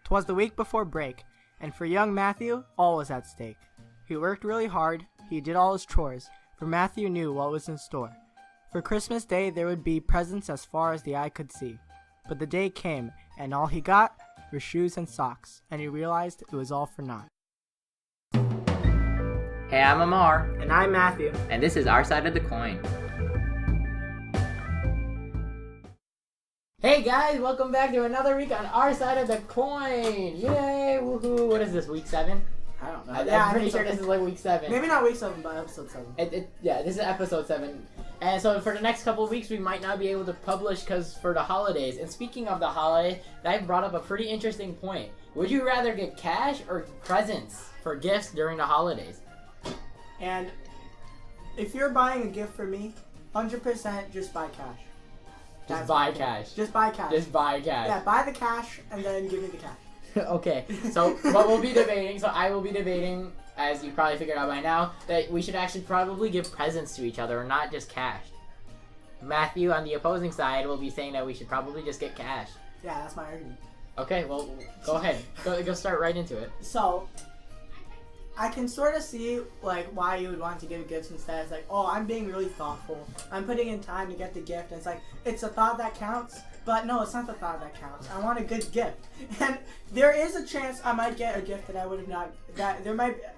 'Twas the week before break, and for young Matthew, all was at stake. He worked really hard, he did all his chores, for Matthew knew what was in store. For Christmas Day there would be presents as far as the eye could see. But the day came, and all he got were shoes and socks, and he realized it was all for naught. Hey, I'm Amar, And I'm Matthew. and this is Our Side of the Coin. Hey guys, welcome back to another week on Our Side of the Coin. Yay, woohoo. What is this, week 7? I don't know. I'm pretty sure this is like week 7. Maybe not week 7, but episode 7. Yeah, this is episode 7. And so for the next couple of weeks, we might not be able to publish because for the holidays. And speaking of the holidays, I brought up a pretty interesting point. Would you rather get cash or presents for gifts during the holidays? And if you're buying a gift for me, 100% just buy cash. Just buy cash. Just buy cash. Just buy cash. Yeah, buy the cash and then give me the cash. Okay, so what we'll be debating, so I will be debating, as you probably figured out by now, that we should actually probably give presents to each other, not just cash. Matthew, on the opposing side, will be saying that we should probably just get cash. Yeah, that's my argument. Okay, well, go ahead. Go start right into it. So, I can sort of see, like, why you would want to give gifts instead. It's like, oh, I'm being really thoughtful. I'm putting in time to get the gift. And it's like, it's a thought that counts. But no, it's not the thought that counts. I want a good gift. And there is a chance I might get a gift that I would have not,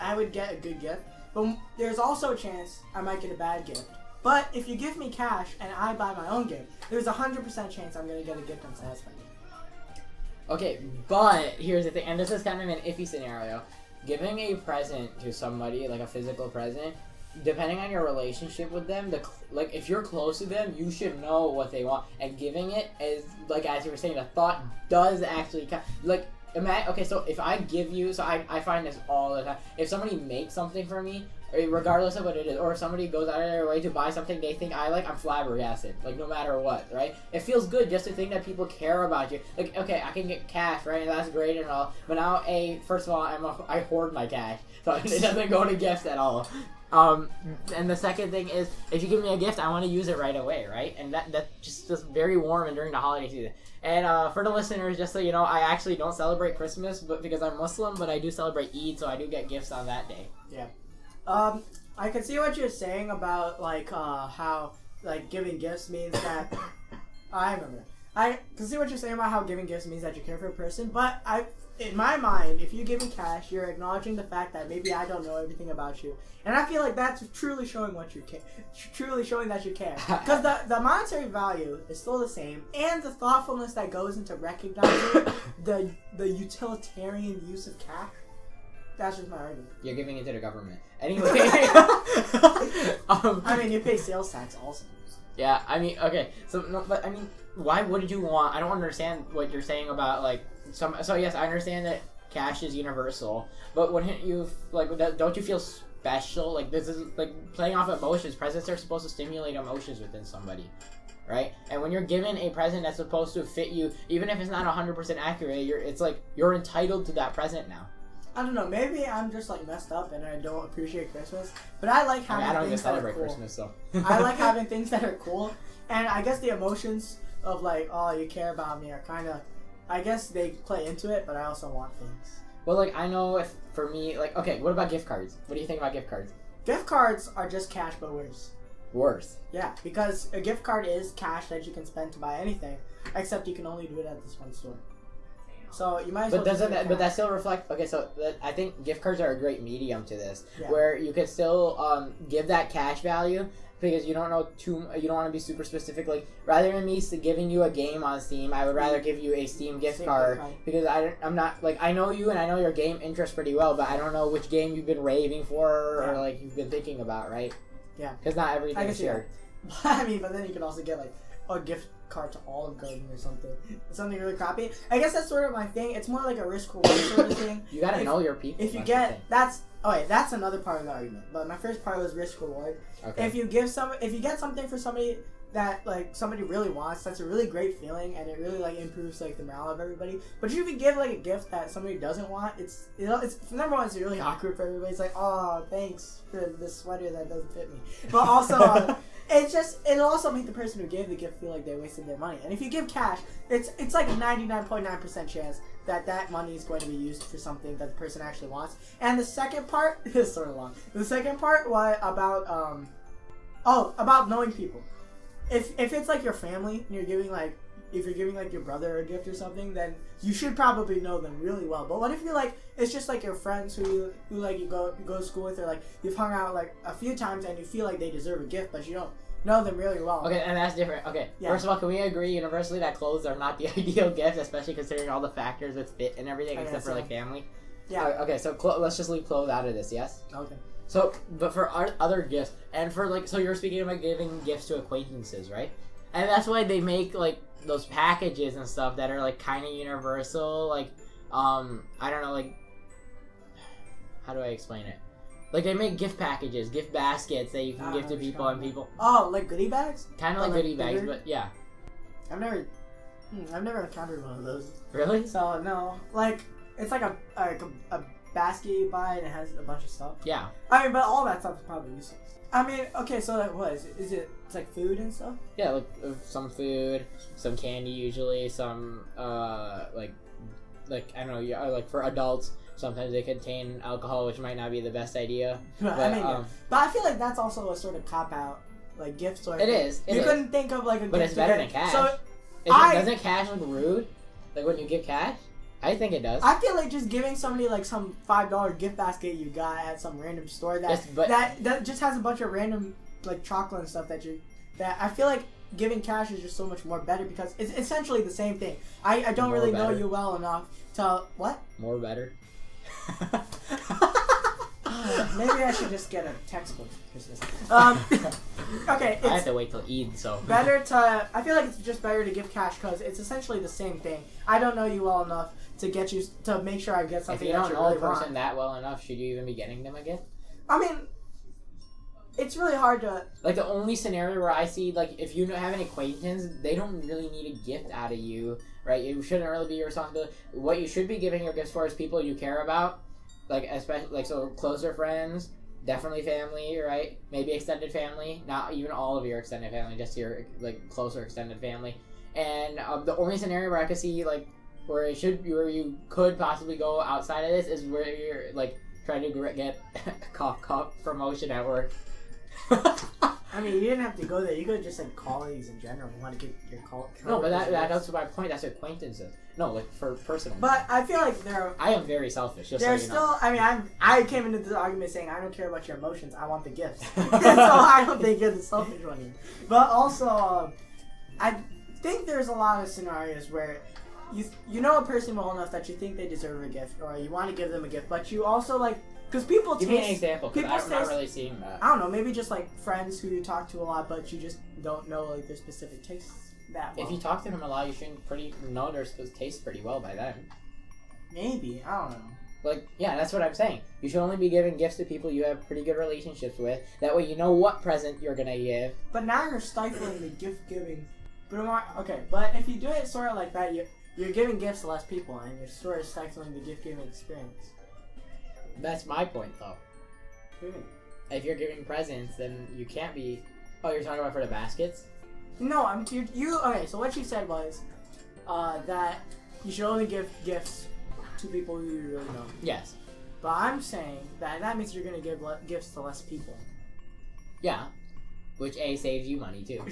I would get a good gift. But there's also a chance I might get a bad gift. But if you give me cash and I buy my own gift, there's a 100% chance I'm going to get a gift I'm satisfied with. Okay, but here's the thing, and this is kind of an iffy scenario. Giving a present to somebody, like a physical present, depending on your relationship with them, like if you're close to them, you should know what they want. And giving it is, like as you were saying, the thought does actually count. Like, okay, so if I give you, so I find this all the time. If somebody makes something for me, regardless of what it is, or if somebody goes out of their way to buy something they think I like, I'm flabbergasted. Like, no matter what, right? It feels good just to think that people care about you. Like, okay, I can get cash, right? And that's great and all. But now, first of all, I hoard my cash. So it doesn't go to gifts at all. And the second thing is, if you give me a gift, I want to use it right away, right? And that's just very warm and during the holiday season. And for the listeners, just so you know, I actually don't celebrate Christmas, but because I'm Muslim, but I do celebrate Eid, so I do get gifts on that day. Yeah. I can see what you're saying about, like, how, like, giving gifts means that... I remember. I can see what you're saying about how giving gifts means that you care for a person, but in my mind, if you give me cash, you're acknowledging the fact that maybe I don't know everything about you. And I feel like that's truly showing what you care. Truly showing that you care. Because the monetary value is still the same, and the thoughtfulness that goes into recognizing the utilitarian use of cash. That's just my argument. You're giving it to the government. Anyway. I mean, you pay sales tax also. Yeah, I mean, okay. So, no, but I mean, why would you want... I don't understand what you're saying about, like... So, yes, I understand that cash is universal. But wouldn't you... Like, don't you feel special? Like, this is... Like, playing off emotions. Presents are supposed to stimulate emotions within somebody. Right? And when you're given a present that's supposed to fit you, even if it's not 100% accurate, it's like, you're entitled to that present now. I don't know, maybe I'm just like messed up and I don't appreciate Christmas, but I like having things that are cool. Christmas, so. I like having things that are cool, and I guess the emotions of like, oh, you care about me are kind of, I guess they play into it, but I also want things. Well, like, I know if, for me, like, okay, what about gift cards? What do you think about gift cards? Gift cards are just cash, but worse. Worse? Yeah, because a gift card is cash that you can spend to buy anything, except you can only do it at this one store. So you might as well. But that still reflect. Okay, so I think gift cards are a great medium to this, yeah. Where you could still give that cash value because you don't know you don't want to be super specific. Like, rather than me giving you a game on Steam, I would rather give you a Steam gift card because I'm not like, I know you and I know your game interest pretty well, but I don't know which game you've been raving for or like you've been thinking about, right? Yeah. Because not everything is shared. I mean, but then you can also get like a gift card to Olive Garden or something really crappy. I guess that's sort of my thing. It's more like a risk reward sort of thing. You gotta know your people. If you get that's another part of the argument. But my first part was risk reward. Okay. If you get something for somebody that like somebody really wants, that's a really great feeling, and it really like improves like the morale of everybody. But if you give like a gift that somebody doesn't want, it's number one, it's really awkward for everybody. It's like, oh, thanks for this sweater that doesn't fit me. But also. It'll also make the person who gave the gift feel like they wasted their money. And if you give cash, it's like a 99.9% chance that money is going to be used for something that the person actually wants. And the second part is sort of long. The second part was about about knowing people. If it's like your family and you're giving like, if you're giving like your brother a gift or something, then you should probably know them really well. But what if you're like, it's just like your friends who like you go to school with, or like you've hung out like a few times and you feel like they deserve a gift, but you don't know them really well. Okay, and that's different. Okay, Yeah. First of all, can we agree universally that clothes are not the ideal gift, especially considering all the factors with fit and everything, I except guess for so. like family? Yeah. Okay, so let's just leave clothes out of this, yes? Okay. So, but for our other gifts, and for like, so you're speaking about giving gifts to acquaintances, right? And that's why they make like those packages and stuff that are like kind of universal, like, I don't know, like, how do I explain it? Like they make gift packages, gift baskets that you can give to people, and people Oh, like goodie bags? kind of Or like like goodie bags, bigger? but yeah. I've never encountered one of those. Really? So no, like it's like a basket you buy and it has a bunch of stuff. Yeah. I mean, but all that stuff is probably useless. I mean, okay, so like, what is it? It's like food and stuff? Yeah, like some food, some candy usually, some like I don't know, yeah, like for adults, sometimes they contain alcohol, which might not be the best idea. But, But, I mean, but I feel like that's also a sort of cop out, like gift sort of It thing. is. You couldn't think of like a But gift it's better to than get- cash. So Doesn't cash look rude? Like when you give cash? I think it does. I feel like just giving somebody like some $5 gift basket you got at some random store Yes, but- that just has a bunch of random like chocolate and stuff that I feel like giving cash is just so much more better because it's essentially the same thing. I don't More really know better. you well enough to what? More better. Maybe I should just get a textbook for Christmas. Okay, I have it's to wait till Eid, so. better to. I feel like it's just better to give cash because it's essentially the same thing. I don't know you well enough to get you to make sure I get If something you that don't you know a really person want. that well enough, should you even be getting them a gift? I mean, it's really hard to. Like the only scenario where I see, like, if you have an acquaintance, they don't really need a gift out of you, right? It shouldn't really be your responsibility. What you should be giving your gifts for is people you care about, like especially like so closer friends, definitely family, right? Maybe extended family, not even all of your extended family, just your like closer extended family. And the only scenario where I could see like where you could possibly go outside of this is where you're like trying to get cough promotion at work. I mean, you didn't have to go there. You could just like colleagues in general. You want to get your call. No, but that's my point. That's acquaintances. No, like for personal. But I feel like I am very selfish. Just so there's you still. know. I mean, I came into this argument saying I don't care about your emotions. I want the gifts. So I don't think you're the selfish one here. But also, I think there's a lot of scenarios where you know a person well enough that you think they deserve a gift, or you want to give them a gift, but you also like because people Give taste. me an example, because people's I'm not taste- really seeing that. I don't know, maybe just like friends who you talk to a lot, but you just don't know like their specific tastes that well. If you talk to them a lot, you should know their taste pretty well by then. Maybe, I don't know. Like, yeah, that's what I'm saying. You should only be giving gifts to people you have pretty good relationships with. That way you know what present you're gonna give. But now you're stifling the gift giving. But if you do it sort of like that, you're giving gifts to less people, and you're sort of stifling the gift giving experience. That's my point, though. What do you mean? If you're giving presents, then you can't be... Oh, you're talking about for the baskets? No, okay, so what you said was that you should only give gifts to people who you really know. Yes. But I'm saying that means you're going to give gifts to less people. Yeah. Which, A, saves you money, too.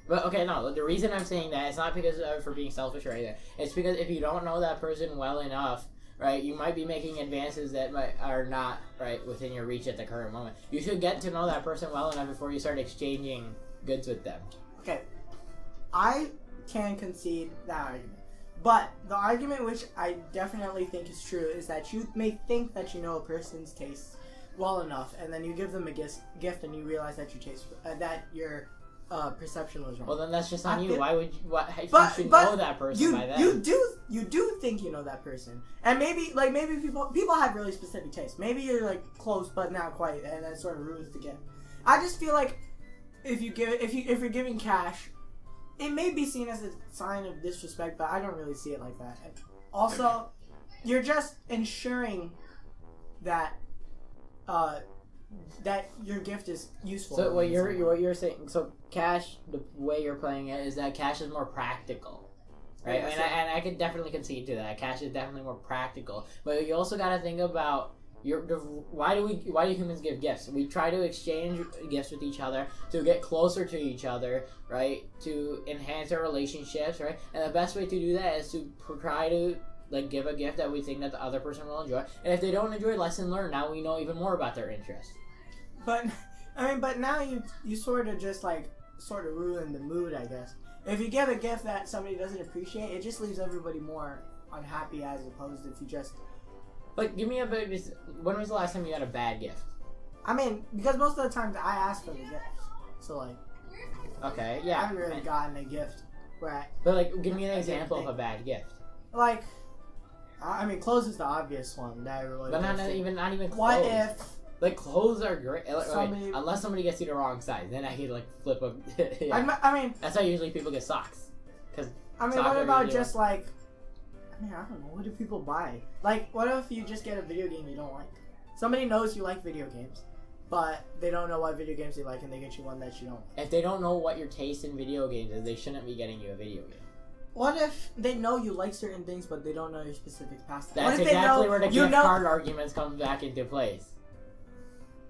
But, okay, no, the reason I'm saying that, it's not because for being selfish or anything. It's because if you don't know that person well enough, right, you might be making advances that are not, right, within your reach at the current moment. You should get to know that person well enough before you start exchanging goods with them. Okay, I can concede that argument. But the argument which I definitely think is true is that you may think that you know a person's taste well enough, and then you give them a gift and you realize that your perception was wrong. Well, then that's just on I you. feel- Why would you... you should but know that person by then. You do think you know that person, and maybe people have really specific tastes. Maybe you're like close but not quite, and that sort of ruins the gift. I just feel like if you're giving cash, it may be seen as a sign of disrespect, but I don't really see it like that. And also, you're just ensuring that that your gift is useful. So what you're saying, so cash, the way you're playing it is that cash is more practical, right? Yeah, And I could definitely concede to that. Cash is definitely more practical, but you also got to think about why do humans give gifts? We try to exchange gifts with each other to get closer to each other, right? To enhance our relationships, right? And the best way to do that is to try to like give a gift that we think that the other person will enjoy. And if they don't enjoy, lesson learned. Now we know even more about their interests. But I mean, but now you sort of just like sort of ruin the mood, I guess. If you give a gift that somebody doesn't appreciate, it just leaves everybody more unhappy as opposed to if you just. Like, give me when was the last time you got a bad gift? I mean, because most of the times I ask for the gift, so like. Okay, yeah. I haven't really gotten a gift, right? But like, give me an example of a bad gift. Like, I mean, clothes is the obvious one that I really. But not even clothes. What if? Like, clothes are great. Somebody, unless somebody gets you the wrong size, then I could like flip a. Yeah. I mean. That's how usually people get socks. I mean, what about just like? I mean, I don't know. What do people buy? Like, what if you just get a video game you don't like? Somebody knows you like video games, but they don't know what video games you like, and they get you one that you don't like. If they don't know what your taste in video games is, they shouldn't be getting you a video game. What if they know you like certain things, but they don't know your specific pastime? That's exactly where the gift card arguments come back into place.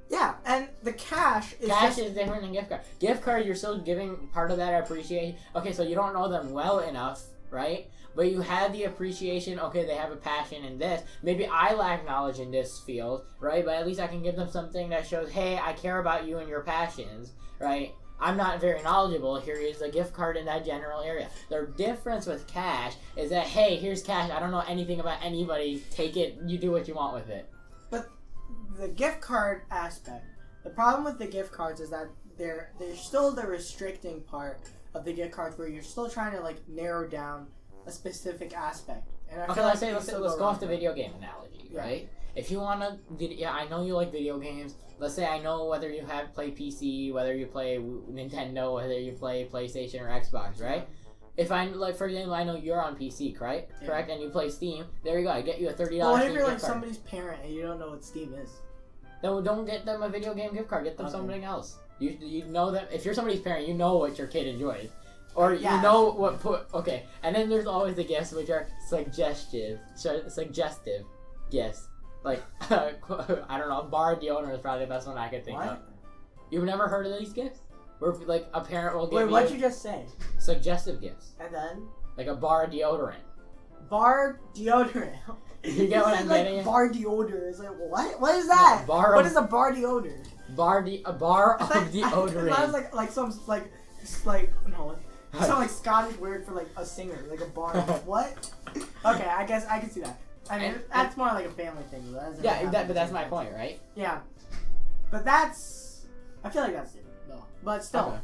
Yeah, and the cash is is different than gift card. Gift card, you're still giving part of that appreciation. Okay, so you don't know them well enough, right? But you have the appreciation, okay, they have a passion in this. Maybe I lack knowledge in this field, right? But at least I can give them something that shows, hey, I care about you and your passions, right? I'm not very knowledgeable. Here is a gift card in that general area. The difference with cash is that, hey, here's cash. I don't know anything about anybody. Take it. You do what you want with it. But the gift card aspect, the problem with the gift cards is that they're still the restricting part of the gift cards where you're still trying to, like, narrow down a specific aspect. And I let's go off the video game analogy, right? If you want to, I know you like video games. Let's say I know whether you play PC, whether you play Nintendo, whether you play PlayStation or Xbox, right? If I, like, for example, I know you're on PC, right? Yeah. Correct? And you play Steam, there you go. I get you a $30 Well, what if you're like somebody's parent and you don't know what Steam is? Then don't get them a video game gift card. Get them something else. You know that if you're somebody's parent, you know what your kid enjoys. Or you know what okay. And then there's always the gifts which are suggestive gifts. Like, I don't know, bar deodorant is probably the best one I could think of. You've never heard of these gifts? Where, like, a parent will give Wait, what'd you just say? Suggestive gifts. And then? Like a bar deodorant. Bar deodorant? You get what I'm getting at? Bar deodorant. It's like, what? What is that? What is a bar deodorant? A bar of deodorant. It sounds like some, no. It sounds like Scottish word for, like, a singer. Like a bar. What? Okay, I guess I can see that. I mean, that's more like a family thing. But that's my point, right? Yeah. But that's... I feel like that's it, though. But still. Okay.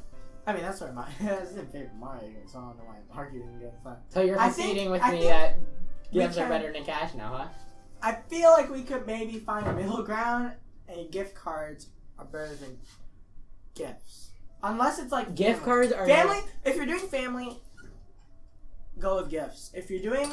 I mean, that's sort of that's the favorite Mario game, so I don't know why I'm arguing against that. So you're conceding with me that gifts are better than cash now, huh? I feel like we could maybe find a middle ground, and gift cards are better than gifts. Unless it's like... Gift cards are... Family? If you're doing family, go with gifts. If you're doing...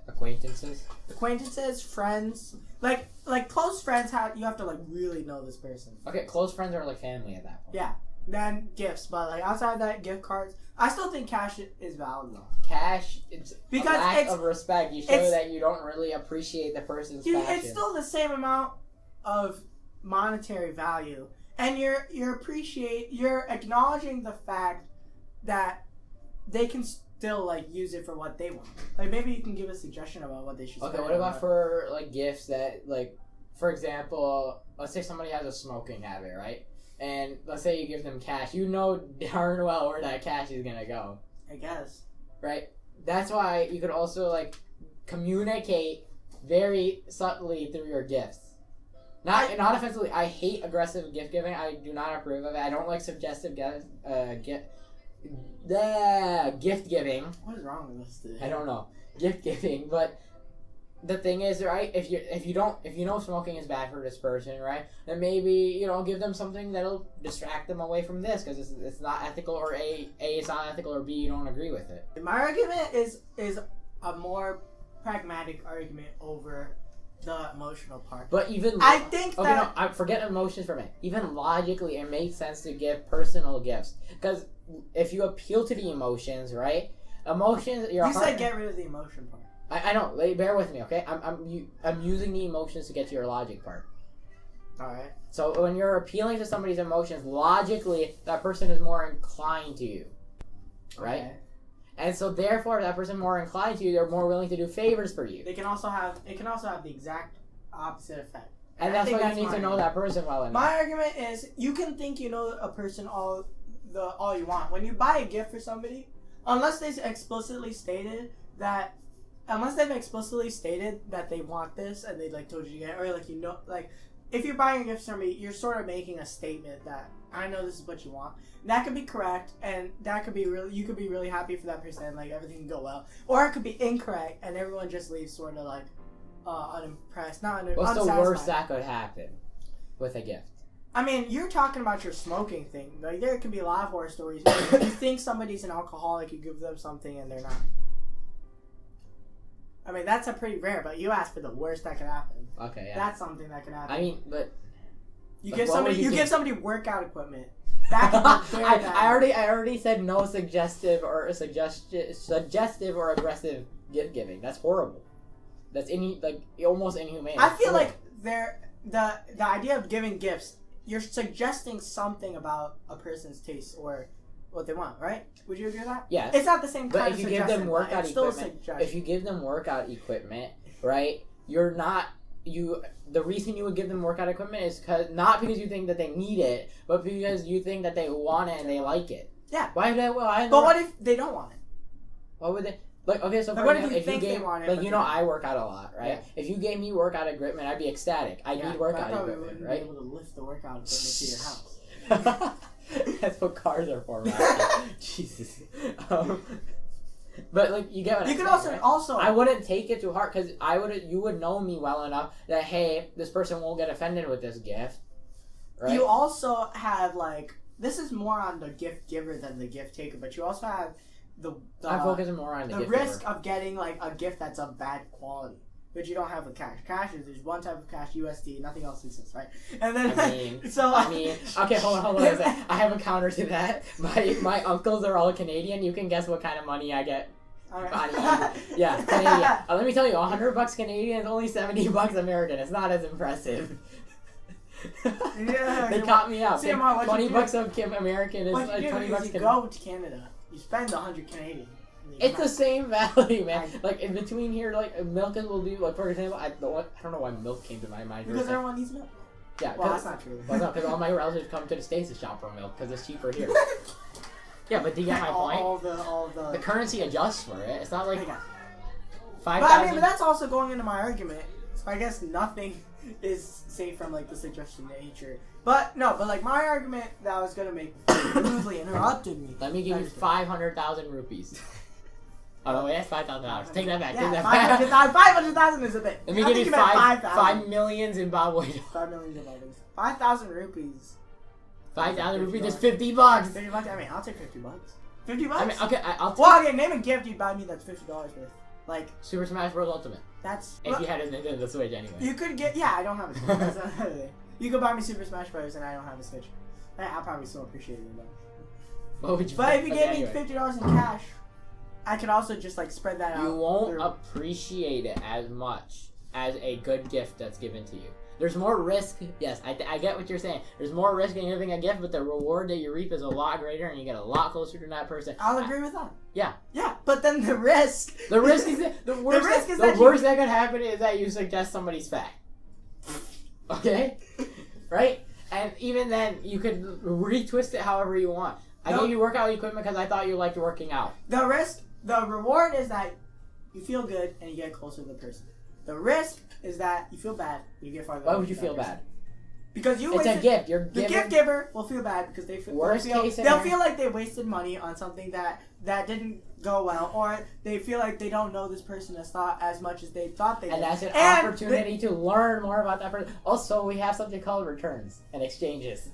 Acquaintances, friends. Like close friends, you have to, like, really know this person. Okay, close friends are like family at that point. Yeah. Then gifts. But, like, outside of that, gift cards. I still think cash is valid, though. Cash, it's because a lack of respect. You show that you don't really appreciate the person's passion. It's still the same amount of monetary value. And you're acknowledging the fact that they can still, like, use it for what they want. Like, maybe you can give a suggestion about what they should spend. Okay, what about for, like, gifts that, like, for example, let's say somebody has a smoking habit, right? And let's say you give them cash. You know darn well where that cash is gonna go. I guess. Right? That's why you could also, like, communicate very subtly through your gifts. Not offensively. I hate aggressive gift giving. I do not approve of it. I don't like suggestive gift giving. What is wrong with this today? I don't know. Gift giving, but the thing is, right, if you know smoking is bad for this person, right, then maybe, give them something that'll distract them away from this because it's not ethical, or A, it's not ethical, or B, you don't agree with it. My argument is a more pragmatic argument over the emotional part. But even I think I forget emotions for a minute. Even logically, it makes sense to give personal gifts because if you appeal to the emotions, right, Emotions. Your You heart, said get rid of the emotion part. I know. Bear with me, okay? I'm using the emotions to get to your logic part. All right. So when you're appealing to somebody's emotions, logically, that person is more inclined to you, right? Okay. And so therefore, that person more inclined to you, they're more willing to do favors for you. It can also have the exact opposite effect. And I that's think why that's you need my to know argument. that person well enough. My argument is you can think you know a person all you want. When you buy a gift for somebody, unless they've explicitly stated that they want this and they like told you to get it, or like you know, like if you're buying a gift for somebody, you're sort of making a statement that I know this is what you want. That could be correct, and that could be really, you could be really happy for that person, and like everything can go well, or it could be incorrect, and everyone just leaves sort of like unimpressed, What's the unsatisfied. worst that could happen with a gift? I mean, you're talking about your smoking thing. Like, there could be a lot of horror stories. You think somebody's an alcoholic, you give them something, and they're not. I mean, that's a pretty rare, but you asked for the worst that could happen. Okay, yeah. That's something that can happen. I mean, but you like, give what somebody, would you give do? somebody workout equipment. That could be very bad. I already said no suggestive or aggressive gift giving. That's horrible. That's almost inhumane. I feel like the idea of giving gifts, you're suggesting something about a person's taste or what they want, right? Would you agree with that? Yeah. It's not the same kind But of if you give them suggestion, but workout it's still a equipment, suggestion. if you give them workout equipment, right? You're not the reason you would give them workout equipment is not because you think that they need it, but because you think that they want it and they like it. Yeah. Why would But what if they don't want it? Why would they? Like, okay, so Like, for what if example, you if think you they gave, want it, like, but you they know, don't? I work out a lot, right? Yeah. If you gave me workout equipment, I'd be ecstatic. I need workout but I probably equipment, wouldn't right? be able to lift the workout equipment to your house. That's what cars are for, man. Jesus. But like, you get what You I'm could saying, also right? I wouldn't take it too hard because you would know me well enough that hey, this person won't get offended with this gift, right? You also have like this is more on the gift giver than the gift taker, but you also have I'm focusing more on the gift risk giver. of getting like a gift that's of bad quality, but you don't have with cash. Cash is there's one type of cash, USD, nothing else exists, right? And then I mean, okay, hold on a second. I have a counter to that. My uncles are all Canadian. You can guess what kind of money I get. Yeah, Canadian. Let me tell you, $100 Canadian is only $70 American. It's not as impressive. Yeah, They caught me out. See, Amar, what you $20 of American is What like you do $20 is you Canadian. go to Canada, you spend 100 Canadian. and you It's come the same value, man. I- Like in between here, like milk will do. Like for example, I don't know why milk came to my mind. because everyone needs milk. yeah, Well, that's not true. Well, no, because all my relatives come to the States to shop for milk because it's cheaper here. Yeah, but do you get my point? all the The currency adjusts for it. It's not like I got it. 5,000. But I mean, but that's also going into my argument. So I guess nothing is safe from like the suggestion nature. But no, but like my argument that I was gonna make rudely interrupted me. Let me give you 500,000 rupees. Oh no, wait, that's $5,000. Take that back. Yeah, take that back. 500,000 is a bit. Let me I give think you meant 5 5,000. million Zimbabwe. 5 million Zimbabweans. 5,000 rupees. 5,000 rupees is $50. 50 bucks. I mean, I'll take $50. 50 bucks. I mean, okay, I'll take Well, okay, name a gift you'd buy me that's $50 worth. Like Super Smash Bros. Ultimate. that's. If you had a Nintendo Switch anyway. You could get. Yeah, I don't have a Switch. That's another thing. You could buy me Super Smash Bros. And I don't have a Switch. I'll probably still appreciate it though. What would you But if you okay, gave me $50 in cash, I could also just like spread that out. You won't through- appreciate it as much as a good gift that's given to you. There's more risk. Yes, I get what you're saying. There's more risk in giving a gift, but the reward that you reap is a lot greater, and you get a lot closer to that person. I'll agree with that. Yeah. Yeah, but then the risk. The risk is the worst. risk is the that worst that could happen is that you suggest somebody's fat. Okay, right? And even then, you could retwist it however you want. I No. gave you workout equipment because I thought you liked working out. The risk, the reward is that you feel good and you get closer to the person. The risk is that you feel bad and you get farther. Why away would you from that feel person. bad? Because you It's a wasted. gift. You're The giving. gift giver will feel bad because they feel. Worst they'll feel, case they'll scenario. feel like they wasted money on something that didn't go well, or they feel like they don't know this person as much as they thought they did. And that's an And opportunity to learn more about that person. Also, we have something called returns and exchanges.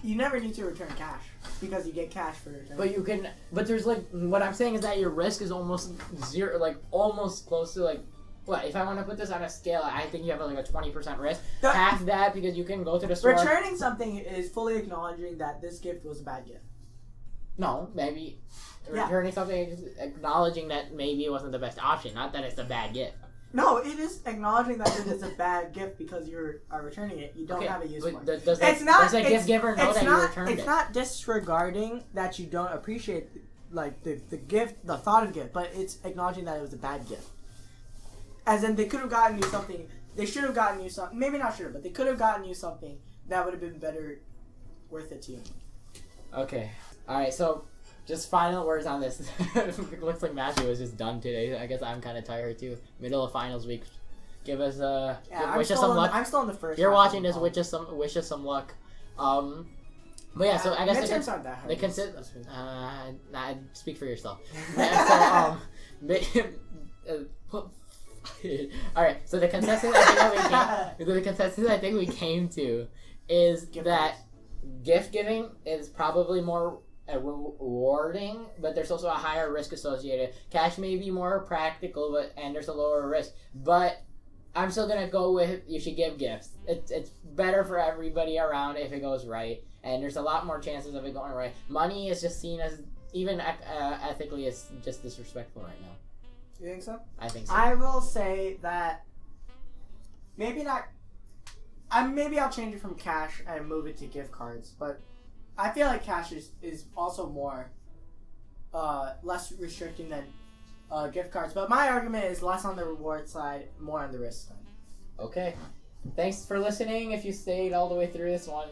you never need to return cash because you get cash for return. But you can. But there's like what I'm saying is that your risk is almost zero, like almost close to like. What if I want to put this on a scale? I think you have like a 20% risk. The- Half that because you can go to the store. Returning something is fully acknowledging that this gift was a bad gift. No, maybe. Yeah. Returning something is acknowledging that maybe it wasn't the best option, not that it's a bad gift. No, it is acknowledging that it is a bad gift because you are returning it. You don't Okay, have a use but for it. does It's not. does the it's, gift giver know it's that not, you returned it's it? not disregarding that you don't appreciate like the gift, the thought of the gift, but it's acknowledging that it was a bad gift. As in, they could have gotten you something. They should have gotten you something. Maybe not sure, but they could have gotten you something that would have been better, worth it to you. Okay. All right. So, just final words on this. It looks like Matthew was just done today. I guess I'm kind of tired too. Middle of finals week. Give us wish us some luck. I'm still in the first. If you're half watching of this, the wish us some luck. But yeah, so I guess midterms aren't that hard. they consider. Speak for yourself. So all right. So the consensus I think we came to is that gift giving is probably more rewarding, but there's also a higher risk associated. Cash may be more practical, and there's a lower risk. But I'm still gonna go with you should give gifts. It's better for everybody around if it goes right, and there's a lot more chances of it going right. Money is just seen as even ethically as just disrespectful right now. You think so? I think so. I will say that maybe not. Maybe I'll change it from cash and move it to gift cards, but I feel like cash is also more less restricting than gift cards. But my argument is less on the reward side, more on the risk side. Okay. Thanks for listening. If you stayed all the way through this one,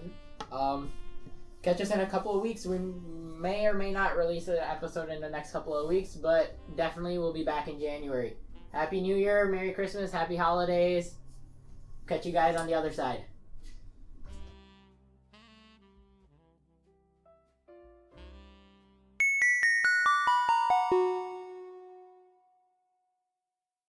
catch us in a couple of weeks. We may or may not release an episode in the next couple of weeks, but definitely we'll be back in January. Happy New Year, Merry Christmas, Happy Holidays. Catch you guys on the other side.